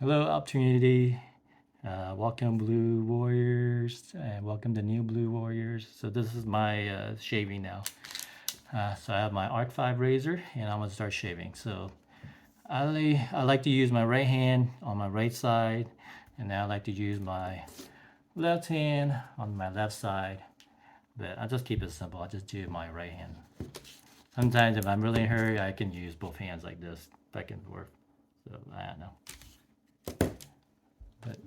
Hello, Opportunity. Welcome, Blue Warriors, and welcome to New Blue Warriors. So this is my shaving now. So I have my Arc 5 razor, and I'm gonna start shaving. So I like to use my right hand on my right side, and then I like to use my left hand on my left side. But I just keep it simple. I just do my right hand. Sometimes if I'm really in a hurry, I can use both hands like this, back and forth. So I don't know. But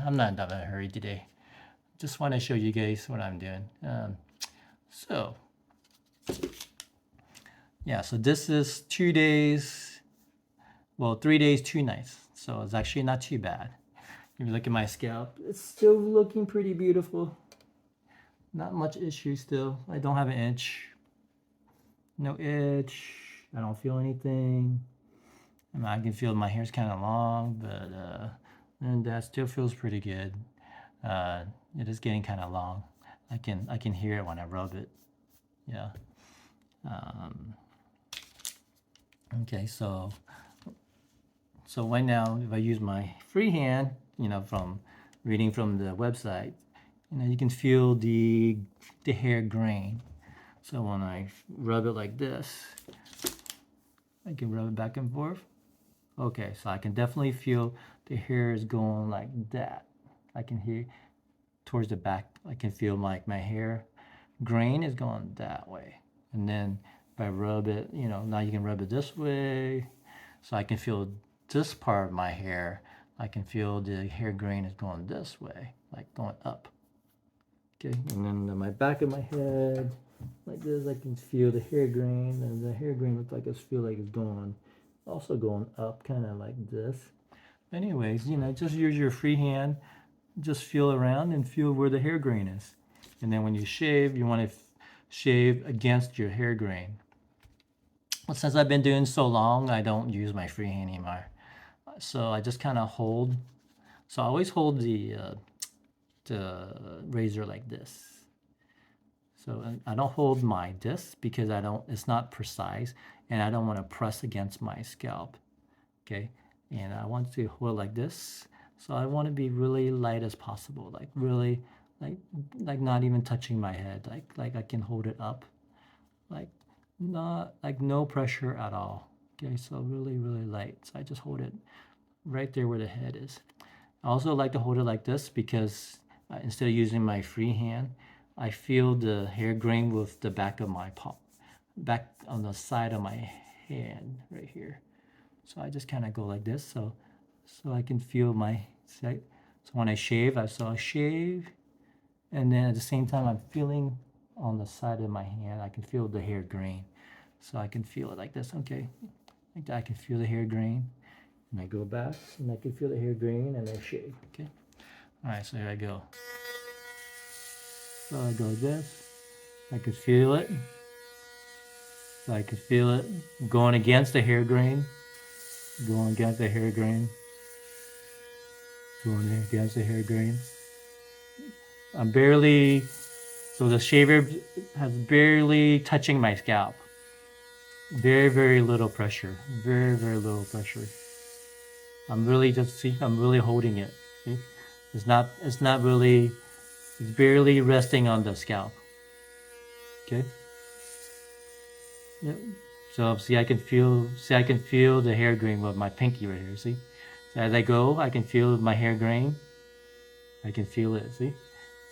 I'm not in a hurry today. Just want to show you guys what I'm doing. So yeah, so this is 2 days, well, 3 days, 2 nights. So it's actually not too bad. If you look at my scalp, it's still looking pretty beautiful. Not much issue still. I don't have an itch. No itch. I don't feel anything. I mean, I can feel my hair's kind of long, but and that still feels pretty good. It is getting kind of long. I can hear it when I rub it. Yeah. Okay, so right now, if I use my free hand, from reading from the website, you can feel the hair grain. So when I rub it like this, I can rub it back and forth. Okay, so I can definitely feel the hair is going like that. I can hear towards the back. I can feel like my hair grain is going that way. And then if I rub it, now you can rub it this way. So I can feel this part of my hair. I can feel the hair grain is going this way, like going up. Okay, and then on my back of my head, like this, I can feel the hair grain, and the hair grain looks like it's going, also going up, kind of like this. Anyways, just use your free hand, just feel around and feel where the hair grain is. And then when you shave, you want to shave against your hair grain. Well, since I've been doing so long, I don't use my free hand anymore. So I just kind of hold. So I always hold the razor like this. So I don't hold my disc because it's not precise, and I don't want to press against my scalp. Okay, and I want to hold it like this. So I want to be really light as possible, like really, like not even touching my head, like I can hold it up, like not like no pressure at all. Okay, so really, really light. So I just hold it right there where the head is. I also like to hold it like this because instead of using my free hand, I feel the hair grain with the back of my palm, back on the side of my hand right here. So I just kind of go like this, so I can feel my. So when I shave, I shave, and then at the same time I'm feeling on the side of my hand. I can feel the hair grain, so I can feel it like this. Okay, like that. I can feel the hair grain, and I go back, and I can feel the hair grain, and I shave. Okay. All right, so here I go. So I go like this. I can feel it. So I can feel it going against the hair grain, going against the hair grain, going against the hair grain. I'm barely, so the shaver has barely touching my scalp. Very, very little pressure. Very, very little pressure. I'm really I'm really holding it. See? It's not really, it's barely resting on the scalp. Okay? Yep. So see, I can feel the hair grain with my pinky right here, see? So as I go, I can feel my hair grain. I can feel it, see?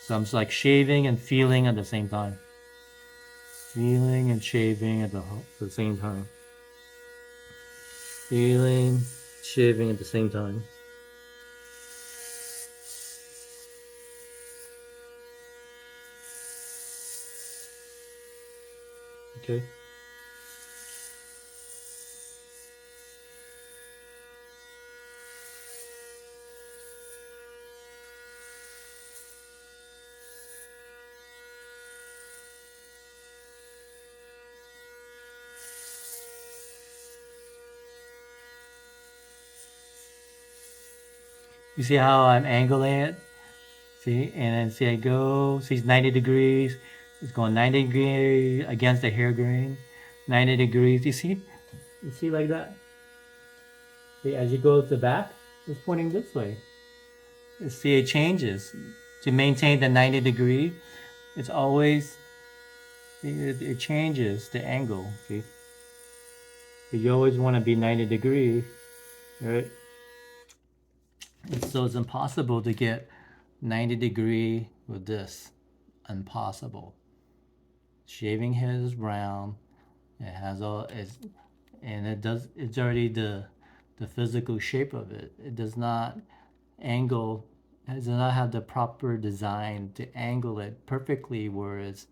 So I'm just like shaving and feeling at the same time. Feeling and shaving at the same time. Feeling, shaving at the same time. Okay. You see how I'm angling it? See, and then see I go, see it's 90 degrees. It's going 90 degrees against the hair grain. 90 degrees. You see? You see like that? See, as you go to the back, is pointing this way. See, it changes. To maintain the 90 degree, it's always, it changes the angle. See, you always want to be 90 degree, right? And so it's impossible to get 90 degree with this. Impossible. Shaving head is round. It has all it's, and it does. It's already the physical shape of it. It does not angle. It does not have the proper design to angle it perfectly, where it's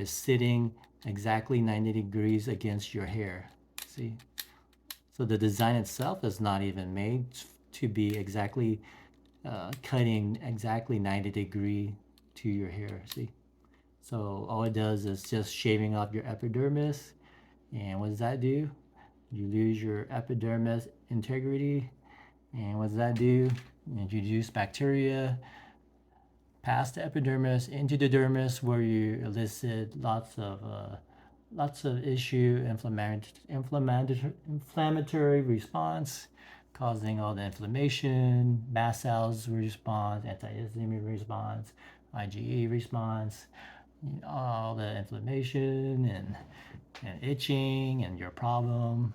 sitting exactly 90 degrees against your hair. See, so the design itself is not even made to be exactly cutting exactly 90 degree to your hair. See, so all it does is just shaving off your epidermis. And what does that do? You lose your epidermis integrity. And what does that do? Introduce bacteria past the epidermis into the dermis, where you elicit lots of inflammatory response, causing all the inflammation, mast cells response, anti-histamine response, IgE response, all the inflammation and itching and your problem.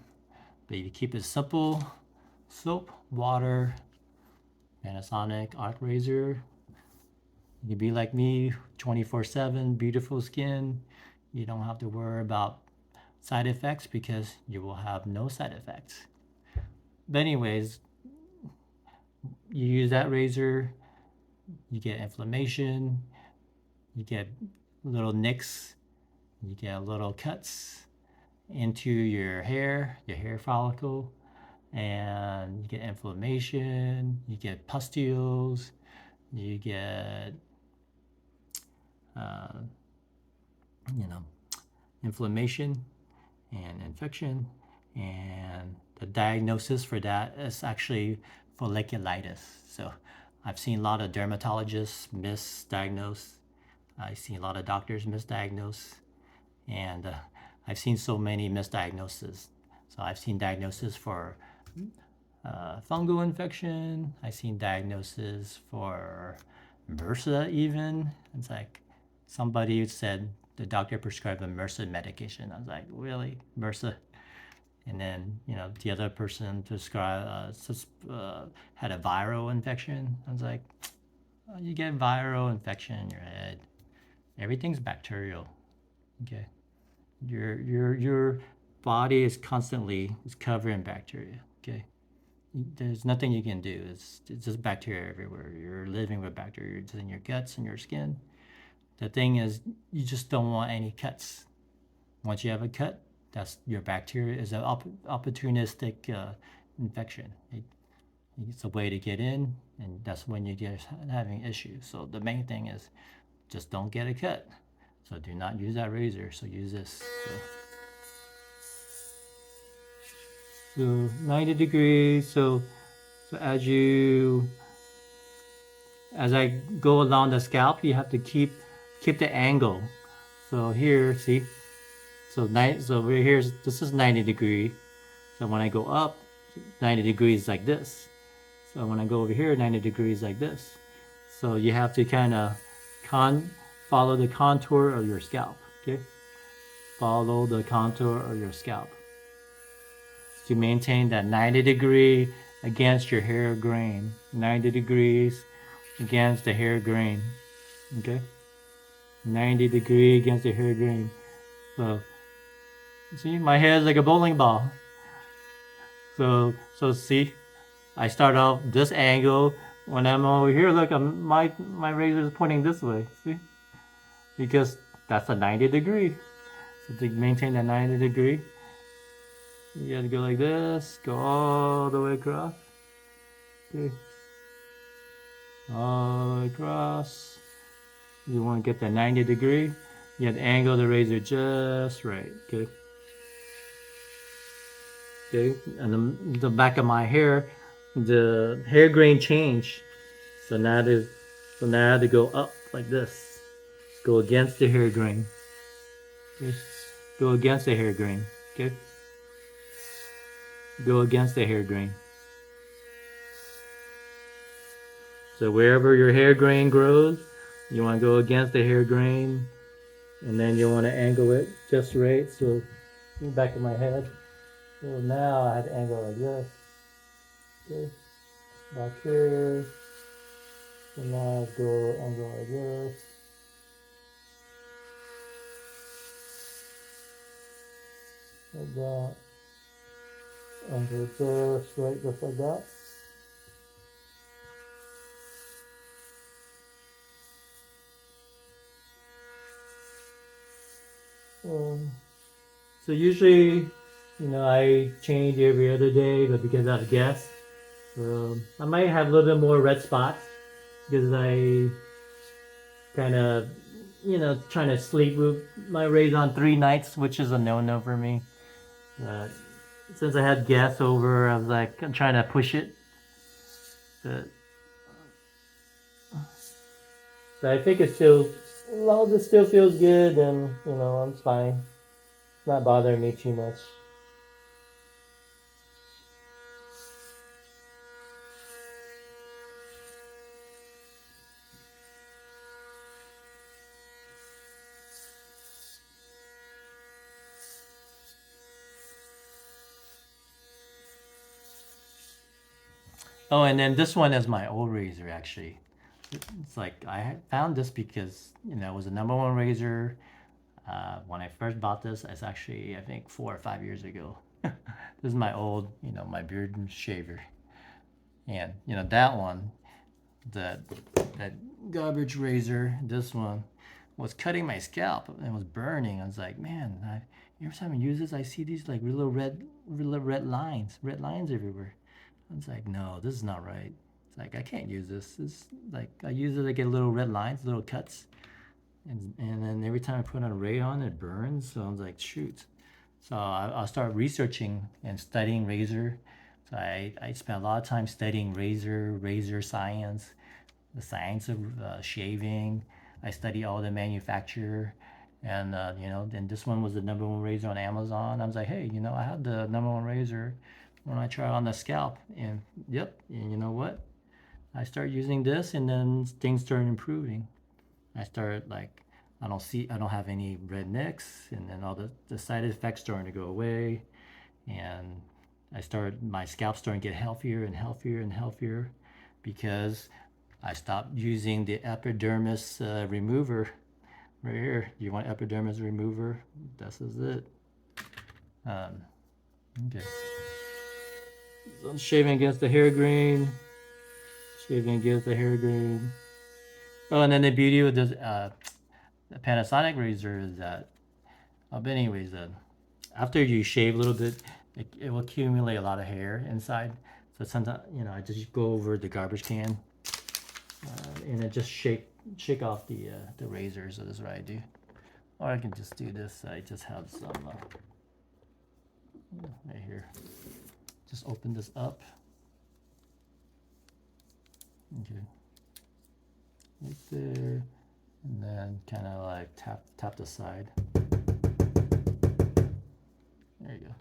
But if you keep it simple, soap, water, Panasonic arc razor. You can be like me, 24/7, beautiful skin. You don't have to worry about side effects because you will have no side effects. But anyways, you use that razor, you get inflammation, you get little nicks, you get little cuts into your hair follicle, and you get inflammation, you get pustules, you get you know, inflammation and infection, and the diagnosis for that is actually folliculitis. So I've seen a lot of dermatologists misdiagnose. I've seen a lot of doctors misdiagnose, and I've seen so many misdiagnoses. So I've seen diagnosis for fungal infection. I've seen diagnosis for MRSA even. It's like somebody said the doctor prescribed a MRSA medication. I was like, really? MRSA? And then, the other person prescribed, had a viral infection. I was like, oh, you get viral infection in your head. Everything's bacterial. Okay. Your body is constantly covered in bacteria. Okay. There's nothing you can do. It's just bacteria everywhere. You're living with bacteria. It's in your guts and your skin. The thing is, you just don't want any cuts. Once you have a cut, that's your bacteria is an opportunistic infection. It's a way to get in, and that's when you get having issues. So the main thing is just don't get a cut. So do not use that razor. So use this. So 90 degrees. So as I go along the scalp, you have to keep the angle. So here, see, so over here, this is 90 degree. So when I go up, 90 degrees like this. So when I go over here, 90 degrees like this. So you have to kind of follow the contour of your scalp. Okay, follow the contour of your scalp to maintain that 90 degree against your hair grain. 90 degrees against the hair grain. Okay, 90 degree against the hair grain. So see, my hair is like a bowling ball. So see, I start off this angle. When I'm over here, look, my razor is pointing this way. See, because that's a 90 degree. So to maintain that 90 degree, you gotta go like this, go all the way across. Okay, all the way across. You want to get that 90 degree. You have to angle the razor just right. Okay. Okay, and the back of my hair, the hair grain changed. So now I have to go up like this. Go against the hair grain. Just go against the hair grain. Okay. Go against the hair grain. So wherever your hair grain grows, you want to go against the hair grain, and then you want to angle it just right. So back of my head. So now I have to angle like this. Okay, back here. So now I go angle like this. Like that. Angle there, straight just like that. So usually, I change every other day, but because I have guests, I might have a little bit more red spots because I kind of, trying to sleep with my rays on 3 nights, which is a no-no for me. But since I had guests over, I was like, I'm trying to push it. But I think it still, as long as it still feels good, then, I'm fine. It's not bothering me too much. Oh, and then this one is my old razor, actually. It's like I found this because it was the #1 razor when I first bought this. It's actually, I think, 4 or 5 years ago. This is my old, my beard shaver, and that one, that that garbage razor. This one was cutting my scalp and was burning. I was like, man, every time I use this, I see these like little red lines everywhere. I was like, no, this is not right. It's like I can't use this. This like I use it, I get little red lines, little cuts, and then every time I put on a ray on, it burns. So I was like, shoot. So I'll start researching and studying razor. So I spent a lot of time studying razor science, the science of shaving. I study all the manufacturer, and then this one was the #1 razor on Amazon. I was like, hey, I had the #1 razor when I try it on the scalp, and yep, and you know what? I start using this, and then things start improving. I started like, I don't have any red nicks, and then all the side effects starting to go away, and my scalp starting to get healthier and healthier and healthier, because I stopped using the epidermis remover right here. Do you want epidermis remover? This is it. Okay. So I'm shaving against the hair grain. Shaving against the hair grain. Oh, and then the beauty with this the Panasonic razor is that, but anyways, after you shave a little bit, it will accumulate a lot of hair inside. So sometimes, I just go over the garbage can, and then just shake off the razor. So that's what I do. Or I can just do this. I just have some right here. Just open this up. Okay. Right there. And then kind of like tap the side. There you go.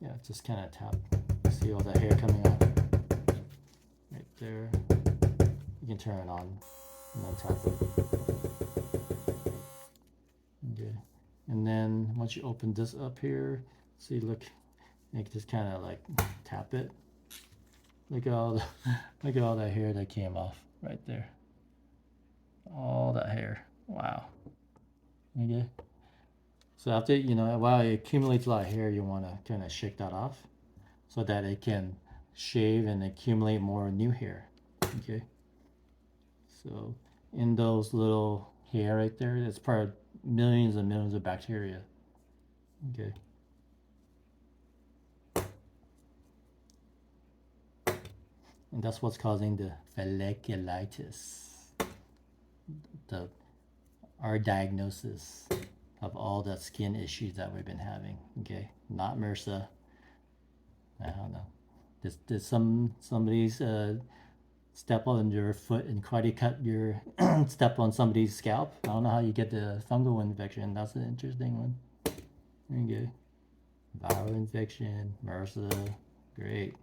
Yeah, just kind of tap. See all the hair coming out. Right there. You can turn it on and then tap it. Okay. And then once you open this up here, see, look, you can just kind of like tap it. Look at all look at all that hair that came off right there. All that hair. Wow. Okay. So after, while it accumulates a lot of hair, you want to kind of shake that off so that it can shave and accumulate more new hair. Okay. So in those little hair right there, it's part of millions and millions of bacteria. Okay. And that's what's causing the folliculitis. Our diagnosis of all the skin issues that we've been having. Okay, not MRSA. I don't know. Did somebody's step on your foot and karate cut your step on somebody's scalp? I don't know how you get the fungal infection. That's an interesting one. Okay, viral infection, MRSA, great.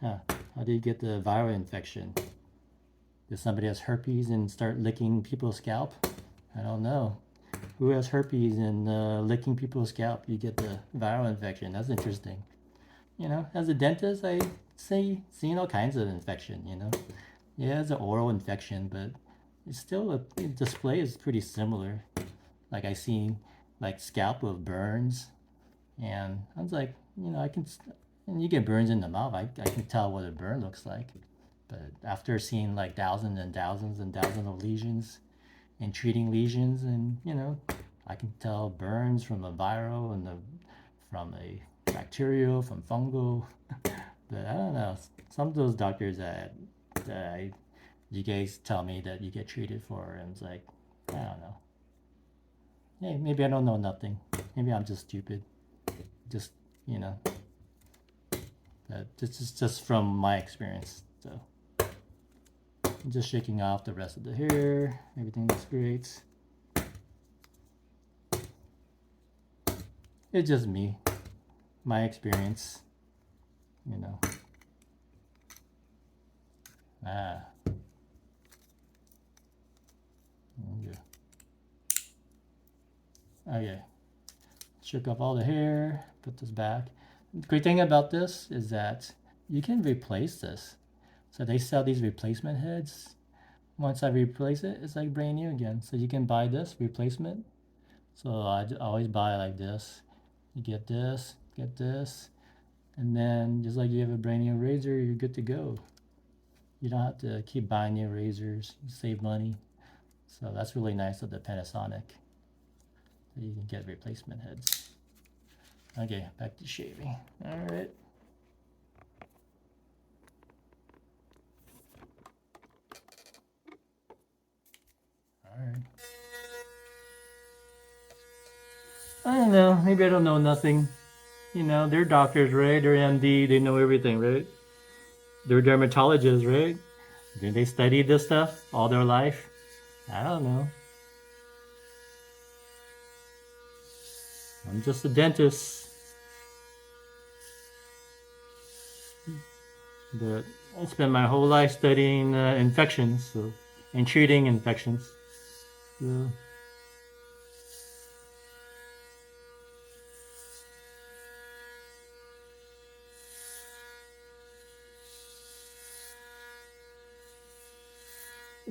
Huh. How do you get the viral infection? Does somebody has herpes and start licking people's scalp? I don't know. Who has herpes and licking people's scalp? You get the viral infection. That's interesting. You know, as a dentist, I seen all kinds of infection. You know, yeah, it's an oral infection, but it's still the display is pretty similar. Like I seen like scalp with burns, and I was like, you know, and you get burns in the mouth. I can tell what a burn looks like. But after seeing like thousands and thousands and thousands of lesions and treating lesions, and you know, I can tell burns from a viral and from a bacterial, from fungal. But I don't know. Some of those doctors that you guys tell me that you get treated for, and it's like, I don't know. Hey, maybe I don't know nothing. Maybe I'm just stupid. Just, you know. But this is just from my experience. So I'm just shaking off the rest of the hair. Everything looks great. It's just me. My experience. You know. Ah. Okay. Okay. Shook off all the hair. Put this back. The great thing about this is that you can replace this. So they sell these replacement heads. Once I replace it, it's like brand new again. So you can buy this replacement. So I always buy like this. You get this, and then just like you have a brand new razor, you're good to go. You don't have to keep buying new razors. You save money. So that's really nice of the Panasonic. You can get replacement heads. Okay, back to shaving. All right. All right. I don't know. Maybe I don't know nothing. You know, they're doctors, right? They're MD. They know everything, right? They're dermatologists, right? Did they study this stuff all their life? I don't know. I'm just a dentist. But I spent my whole life studying infections and treating infections. So,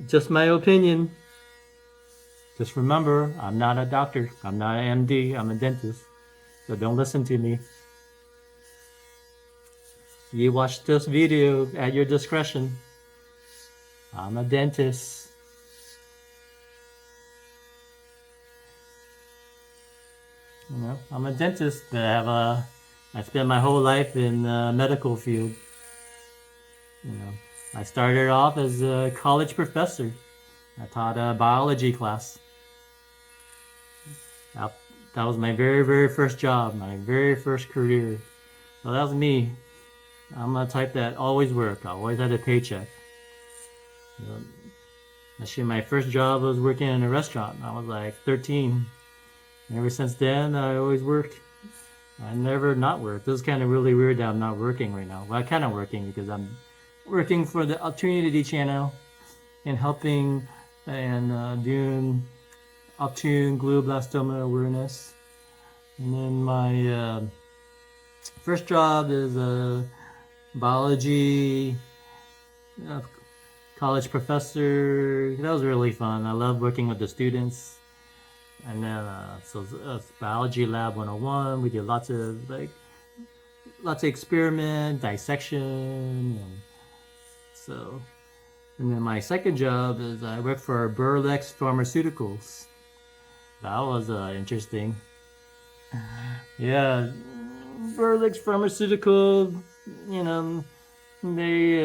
just my opinion. Just remember, I'm not a doctor. I'm not an MD. I'm a dentist. So don't listen to me. You watch this video at your discretion. I'm a dentist. You know, I'm a dentist, but I spent my whole life in the medical field. You know, I started off as a college professor. I taught a biology class. That, that was my very, very first job, my very first career. So that was me. I'm a type that always work. I always had a paycheck. You know, actually, my first job was working in a restaurant. I was like 13. And ever since then, I always worked. I never not worked. This is kind of really weird that I'm not working right now. Well, I'm kind of working because I'm working for the Optune channel and helping and doing Optune glioblastoma awareness. And then my first job is a biology college professor. That was really fun. I love working with the students. And then so biology lab 101. We did lots of experiment, dissection, and so. And then my second job is I work for Burlex Pharmaceuticals. That was interesting. Yeah, Burlex Pharmaceutical. You know, they.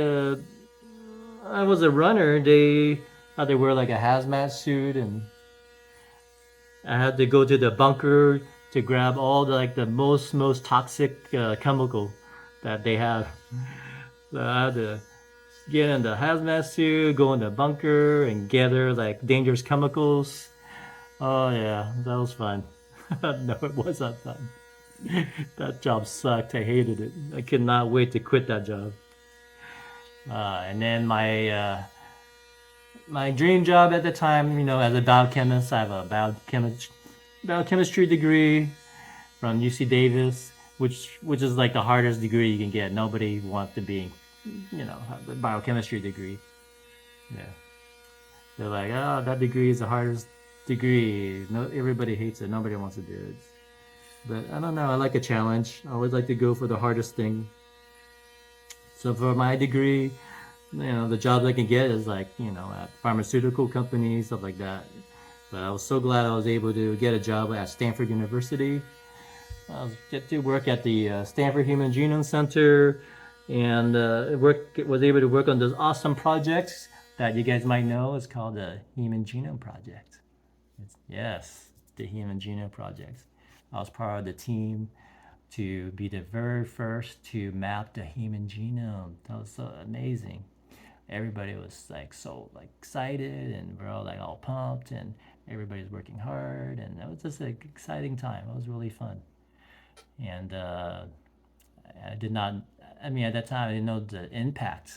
I was a runner. They had to wear like a hazmat suit, and I had to go to the bunker to grab all the most toxic chemical that they have. So I had to get in the hazmat suit, go in the bunker, and gather like dangerous chemicals. Oh yeah, that was fun. No, it wasn't fun. That job sucked. I hated it. I could not wait to quit that job. And then my dream job at the time, as a biochemist, I have a biochemistry degree from UC Davis, which is like the hardest degree you can get. Nobody wants to be, have a biochemistry degree. Yeah, they're like, oh, that degree is the hardest degree. No, everybody hates it. Nobody wants to do it. But I don't know. I like a challenge. I always like to go for the hardest thing. So for my degree, the jobs I can get is like, at pharmaceutical companies, stuff like that. But I was so glad I was able to get a job at Stanford University. I was get to work at the Stanford Human Genome Center, and was able to work on those awesome projects that you guys might know. It's called the Human Genome Project. Yes, the Human Genome Project. I was part of the team to be the very first to map the human genome. That was so amazing. Everybody was like so like excited, and we're all like all pumped, and everybody's working hard, and it was just an exciting time. It was really fun. And I did not, I mean, at that time I didn't know the impact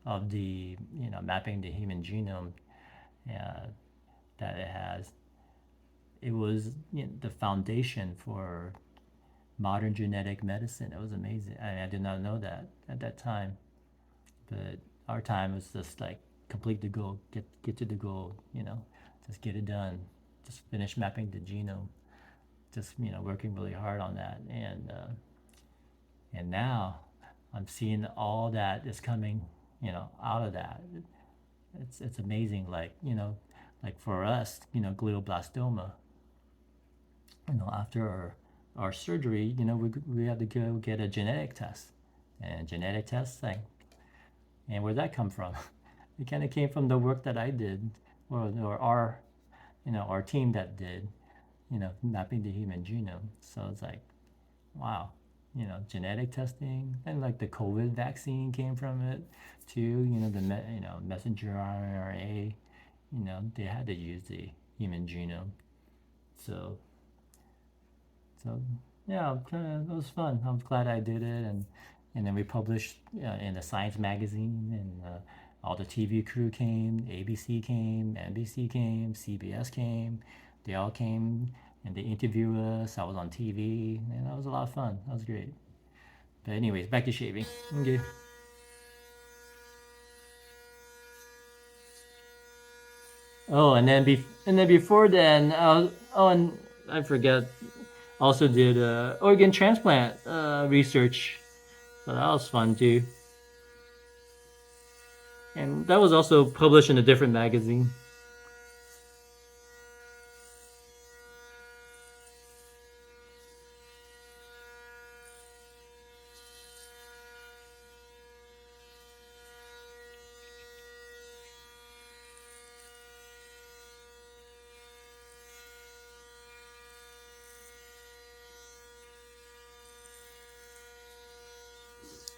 of the mapping the human genome uh, that it has. It was the foundation for modern genetic medicine. It was amazing. I did not know that at that time, but our time was just like complete the goal, get to the goal, just get it done, just finish mapping the genome, just working really hard on that, and now I'm seeing all that is coming, out of that. It's amazing. Like for us, glioblastoma, after our surgery, we had to go get a genetic test, and genetic testing. And where'd that come from? It kind of came from the work that I did, or our team that did, mapping the human genome. So it's like, wow, genetic testing, and like the COVID vaccine came from it too. The messenger RNA. They had to use the human genome. So so yeah, it was fun. I was glad I did it, and then we published in the Science magazine, and all the TV crew came. ABC came, NBC came, CBS came. They all came and they interviewed us. I was on TV, and that was a lot of fun. That was great. But anyways, back to shaving. Okay. Oh, and then before then, and I forget. Also did organ transplant research, so that was fun too. And that was also published in a different magazine.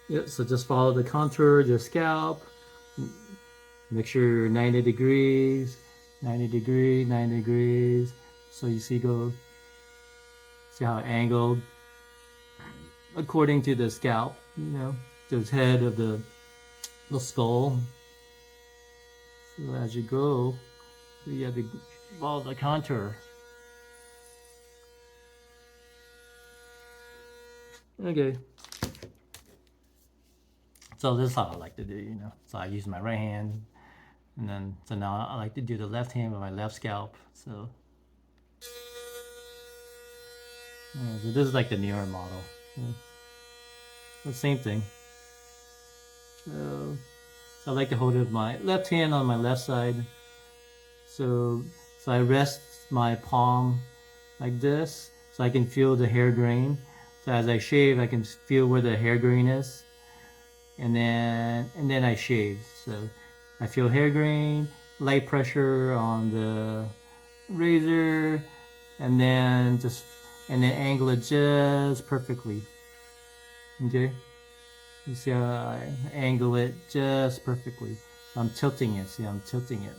Yeah, so just follow the contour of your scalp. Make sure you're 90 degrees, 90 degrees, 90 degrees. So you see how angled according to the scalp, the head of the skull. So as you go, you have to follow the contour. Okay. So this is how I like to do, So I use my right hand, and then so now I like to do the left hand with my left scalp. So, yeah, so this is like the newer model. The same thing. So I like to hold it with my left hand on my left side. So I rest my palm like this, so I can feel the hair grain. So as I shave, I can feel where the hair grain is, and then I shave. So I feel hair grain, light pressure on the razor, and then angle it just perfectly. Okay, you see how I angle it just perfectly. I'm tilting it. See, I'm tilting it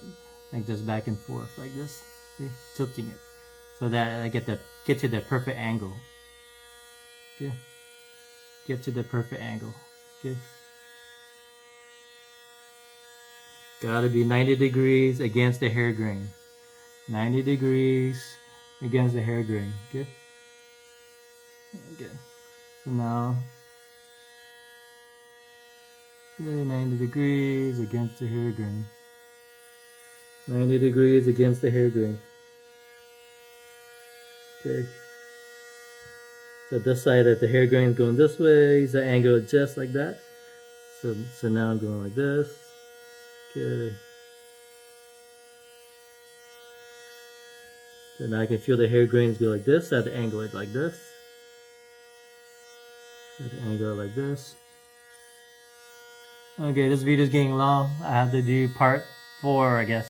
like this back and forth, like this. See, tilting it so that I get to the perfect angle. Okay, get to the perfect angle. Okay. gotta be 90 degrees against the hair grain. 90 degrees against the hair grain. Good. Okay. So now, okay, 90 degrees against the hair grain. 90 degrees against the hair grain. Okay. So this side that the hair grain is going this way, the angle just like that. So now I'm going like this. Okay. So now I can feel the hair grains go like this at the angle like this. At the angle like this. Okay, this video is getting long. I have to do part 4, I guess.